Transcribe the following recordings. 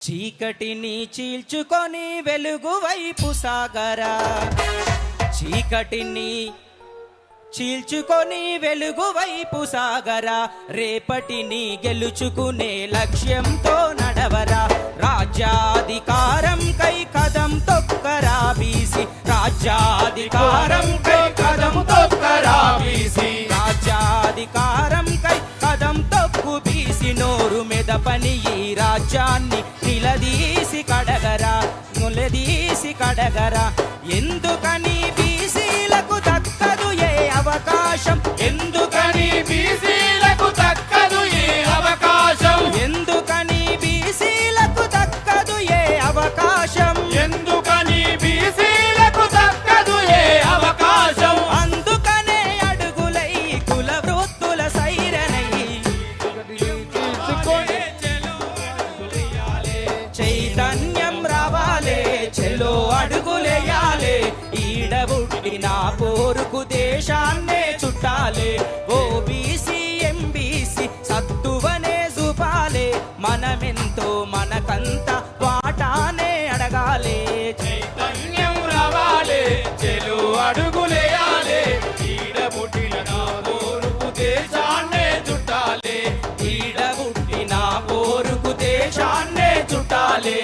చీకటిని చీల్చుకొని వెలుగు వైపు సాగరా, చీకటిని చీల్చుకొని వెలుగు వైపు సాగరా, రేపటిని గెలుచుకునే లక్ష్యంతో నడవరా. రాజ్యాధికారం కై కదం తొక్కరా బీసీ, రాజ్యాధికారం కై కదం తొక్కరా బీసీ, రాజ్యాధికారం కై కదం తొక్కు బీసీ. నోరు మెదపని ఈ రాజ్యాన్ని నిలదీసి కడగరా, నిలదీసి కడగరా. ఎందుకని బీసీలకు దక్కదు ఏ అవకాశం, ఎందుకని బీసీలకు దక్కదు ఏ అవకాశం, ఎందుకని బీసీలకు దక్కదు ఏ అవకాశం, ఎందుకని బీసీలకు దక్కదు ఏ అవకాశం. అందుకనే అడుగులై కుల వృత్తుల సైరనై చైతన్యం రావాలే, చెలో అడుగులేయాలే. ఈడబుట్టిన పోరుకు దేశాన్నే చుట్టాలే. ఓబీసీ ఎంబీసీ సత్తువనే చూపాలే, మనమెంతో మనకంత వాటానే అడగాలే. చైతన్యం రావాలే, చెలో అడుగులేయాలే. ఈడబుట్టిన పోరుకు దేశాన్నే చుట్టాలే, ఈడబుట్టిన పోరుకు దేశాన్నే చుట్టాలే.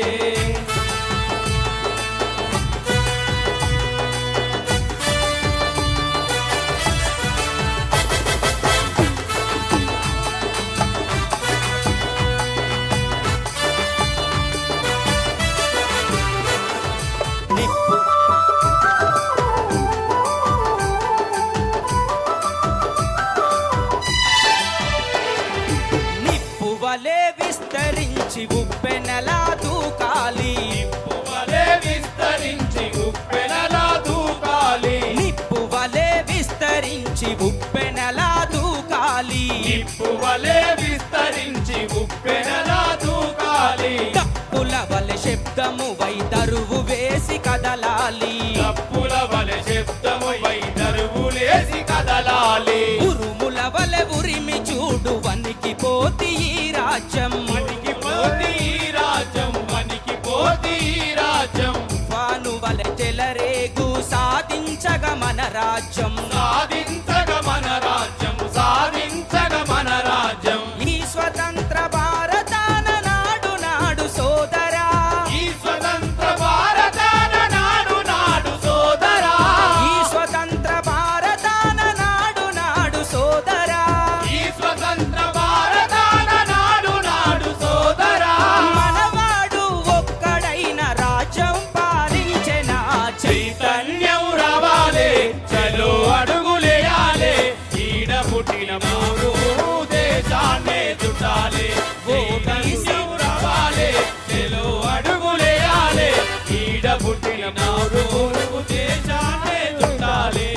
నిప్పు వలె విస్తరించి ఉప్పెనలా దూకాలి, నిప్పు వలె విస్తరించి ఉప్పెనలా దూకాలి, నిప్పు వలె విస్తరించి ఉప్పెనలా దూకాలి, నిప్పు వలె విస్తరించి ఉప్పెనలా దూకాలి. తప్పుల వలె శబ్దము వై దరువు వేసి కదలాలి, తప్పుల వలె శబ్దము వై దరువు వేసి కదలాలి. ఉరుముల వలె ఉరిమి చూడు వనికి పోతి ఈ రాజ్యం, వనికి పోతి ఈ రాజ్యం, వనికి పోతి ఈ రాజ్యం. తుఫాను వలె చెలరేగు సాధించగ మన రాజ్యం, సాధించగ మన రాజ్యం, సాధించగ మన రాజ్యం. ఈ స్వతంత్ర భారతాన నాడు నాడు సోదరా, ఈ స్వతంత్ర భారతాన నాడు నాడు సోదరా, ఈ స్వతంత్ర భారతాన నాడు నాడు సోదరా, ఈ స్వతంత్ర భారతాన నాడు నాడు సోదరా. మనవాడు ఒక్కడైన రాజ్యం పాలించెన, చైతన్యం రావాలే, చలో అడుగులేయాలే. ఈడ పుట్టిన మూడు దేశాన్నే చుట్టాలే. ఓబీసీ రావాలే, చలో అడుగులేయాలే. ఈడ పుట్టిన మూడు దేశాన్నే చుట్టాలే.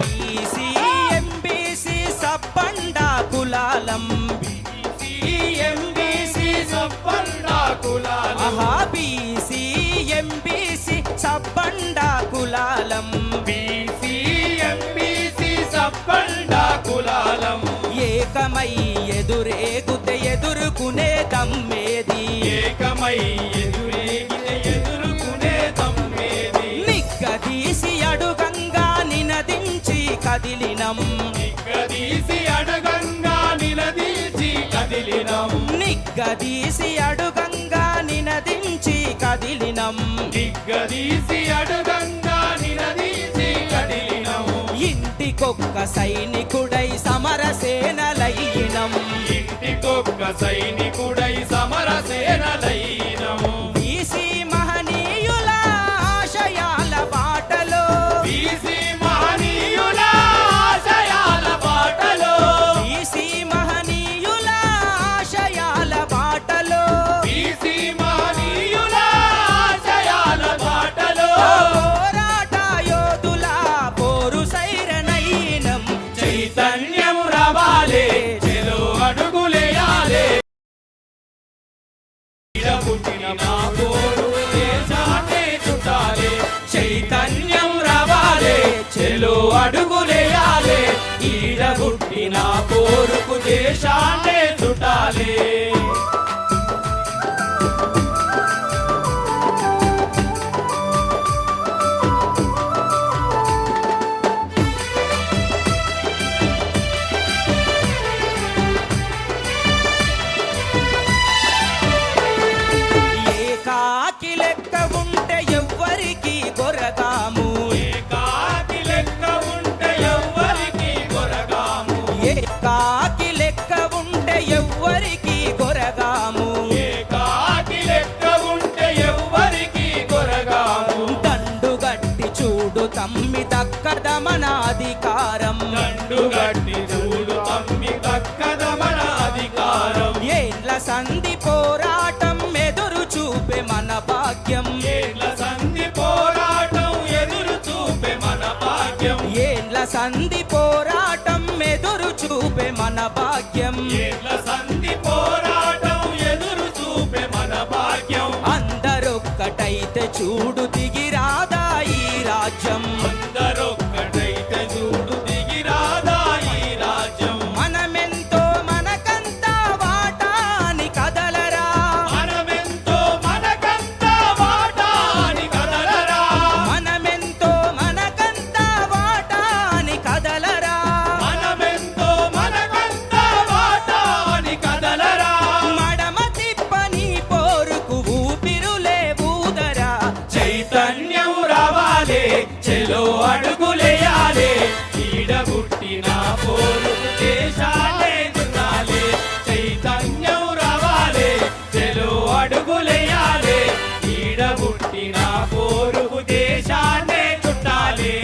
బీసీ ఎంబీసీ సబ్బండా కులాలం, బీసీ ఎంబీసీ సబ్బండా కులాలం. ఆహా బీసీ ఎంబీసీ సబ్బండా కులాలం, బీసీ ఎంబీసీ సబ్బండా కులాలం. ఏకమై ఎదురేగుతే ఎదుర్కొనే దమ్మేది, ఏకమై ఎదురేగితే ఎదుర్కొనే దమ్మేది. నిగ్గదీసి అడుగంగా నినదించి కదిలినం, నిగ్గదీసి అడుగంగా నినదించి కదిలినం, నిగ్గదీసి అడుగంగా నినదించి కదిలినం, నిగ్గదీసి అడుగంగా నినదించి కదిలినం. ఇంటికొక్క సైనికుడై సమరసేనలైనం, ఇంటికొక్క సైనికుడై సమరసేనలైనం. బీసీ మహనీయుల ఆశయాల బాటలో, బీసీ మహనీయుల ఆశయాల బాటలో, బీసీ మహనీయుల ఆశయాల బాటలో, బీసీ మహనీయుల ఆశయాల బాటలో. పోరాట యోధుల పోరు సైరనైనం, చైతన్యం రావాలే, చెలో అడుగులేయాలే. చేయాలే పుట్టిన మా పోరు దేశాన్నే చుట్టాలే చైతన్యం రావాలే చెలో అడుగులేయాలే ఈడ పుట్టిన పోరుకు దేశాన్నే చుట్టాలే తమ్మి దక్కద మన అధికారం దండుగట్టి చూడు తమ్మి దక్కద మన అధికారం ఏండ్ల సంధి పోరాటం ఎదురు చూపే మన భాగ్యం ఏండ్ల సంధి పోరాటం ఎదురు చూపే మన భాగ్యం ఏండ్ల సంధి పోరాటం ఎదురు చూపే మన భాగ్యం ఏండ్ల సంధి పోరాటం ఎదురు చూపే మన భాగ్యం అందరొక్కటైతే చూడు దిగిరాదా ఈ రాజ్యం అందరొక్కటైతే చూడు దిగిరాదా ఈ రాజ్యం మనమెంతో మనకంతా వాటాని కదలరా మనమెంతో మనకంతా వాటాని కదలరా మనమెంతో మనకంతా వాటాని కదలరా మనమెంతో మనకంతా వాటాని కదలరా మడమ తిప్పని పోరుకు ఊపిరులే ఊదరా చైతన్యం రావాలే చెలో అడుగులేయాలే ఈడ పుట్టిన పోరుకు దేశాన్నే చుట్టాలే చైతన్యం రావాలే చెలో అడుగులేయాలే ఈడ పుట్టిన పోరుకు దేశాన్నే చుట్టాలే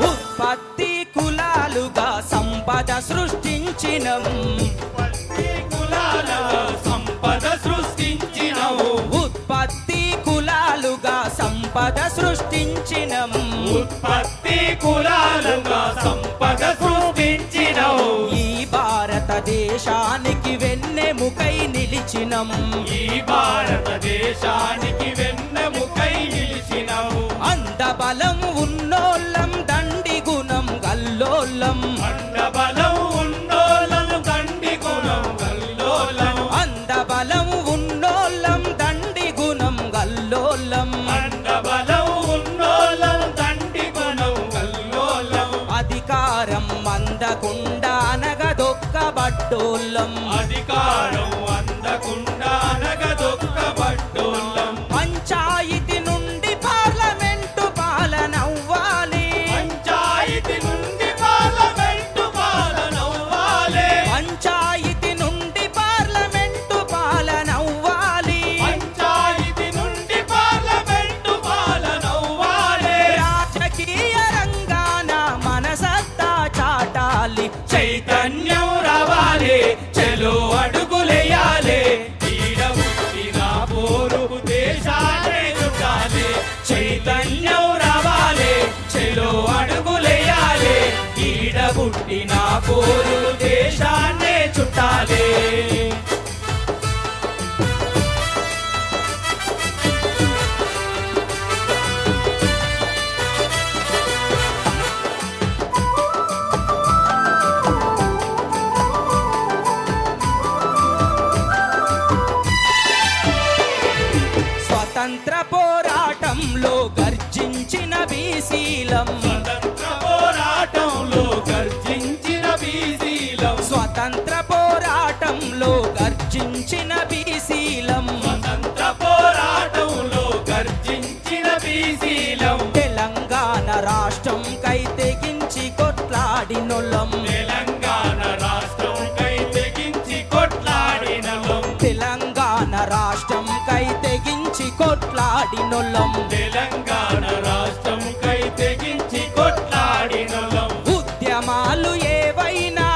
ఉత్పత్తి కులాలుగా సంపద సృష్టించినం సంపద సృష్టించినం ఉత్పత్తి కులాలుగా సంపద సృష్టించినం ఉత్పత్తి కులాలుగా సంపద సృష్టించినం ఈ భారతదేశానికి వెన్నెముకై నిలిచినం ఈ భారతదేశానికి వెన్నెముకై నిలిచినం అందబలం ఉన్నోళ్ళం దండి గుణం గల్లోలం అందబలం ఉన్నోళ్ళం దండి గుణం గల్లోలం అందబలం ఉన్నోళ్ళం దండి గుణం గల్లోలం అందబలం ఉన్నోళ్ళం దండి గుణం గల్లోలం అధికారం అందకుండా అనగదొక్కబడ్డోళ్ళం అధికారం అందకుండా అనగదొక్కబడ్డోళ్ళం పంచాయతీ నుండి పార్లమెంటు పాలనవ్వాలి పంచాయతీ నుండి పార్లమెంటు పాలనవ్వాలి పంచాయతీ నుండి పార్లమెంటు పాలనవ్వాలి పంచాయతీ నుండి పార్లమెంటు పాలనవ్వాలి రాజకీయ రంగాన మన సత్తా చాటాలి చైతన్యం రావాలి చెలో అడుగులేయాలి ఈడ పుట్టిన పోరుకు దేశాన్నే చుట్టాలి చైతన్యం రావాలి చెలో అడుగులేయాలి ఈడ పుట్టిన పోరుకు దేశాన్నే చుట్టాలి స్వతంత్ర పోరాటంలో గర్జించిన బీసీలం స్వతంత్ర పోరాటంలో గర్జించిన బీసీలం స్వతంత్ర పోరాటంలో గర్జించిన బీసీలం స్వతంత్ర పోరాటంలో గర్జించిన బీసీలం తెలంగాణ రాష్ట్రం కై తెగించి కొట్లాడినొల్లం తెలంగాణ రాష్ట్రం కై తెగించి కొట్లాడినొల్లం తెలంగాణ రాష్ట్రం కై తెగించి కొట్లాడినొల్లం తెలంగాణ రాష్ట్రం కై తెగించి కొట్లాడినొల్లం ఉద్యమాలు ఏవైనా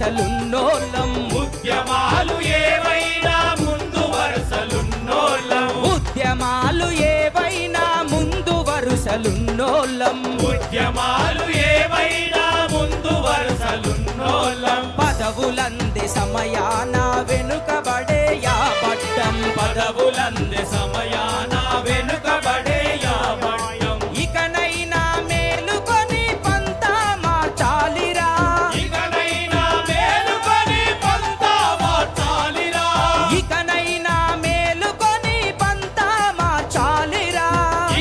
వరుసలున్నోళ్ళం ఉద్యమాలు ఏవైనా ముందు వరుసలున్నోళ్ళం ఉద్యమాలు ఏవైనా ముందు వరుసలున్నోళ్ళం ఉద్యమాలు ఏవైనా ముందు వరుసలున్నోళ్ళం పదవులంది సమయాన వెనుకబడే యాపడ్డం పదవులందే సమయాన వెనుకబడే యాబడ్డం ఇకనైనా మేలుకొని పంతా మార్చాలిరా ఇకనైనా మేలుకొని పంతా మార్చాలిరా ఇకనైనా మేలుకొని పంతా మార్చాలిరా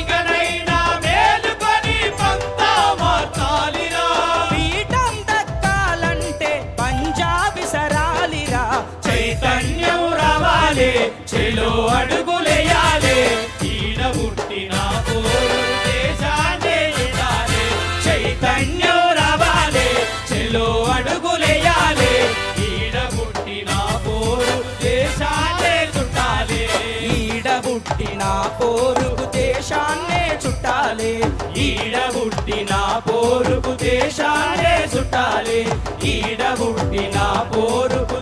ఇకనైనా మేలుకొని పంతా మార్చాలిరా పీఠం దక్కాలంటే పంజాబి సరాలిరా చైతన్యం రావాలి చెలో అడుగులేయాలి ఈడ పుట్టిన పోరు దేశాన్ని ఎడాలి చైతన్యం రావాలి చెలో అడుగులేయాలి ఈడ పుట్టిన పోరు దేశాన్ని చుట్టాలి ఈడ పుట్టిన పోరుకు దేశాన్నే చుట్టాలి ఈడ పుట్టిన పోరుకు దేశాన్ని చుట్టాలి ఈడ పుట్టిన పోరుకు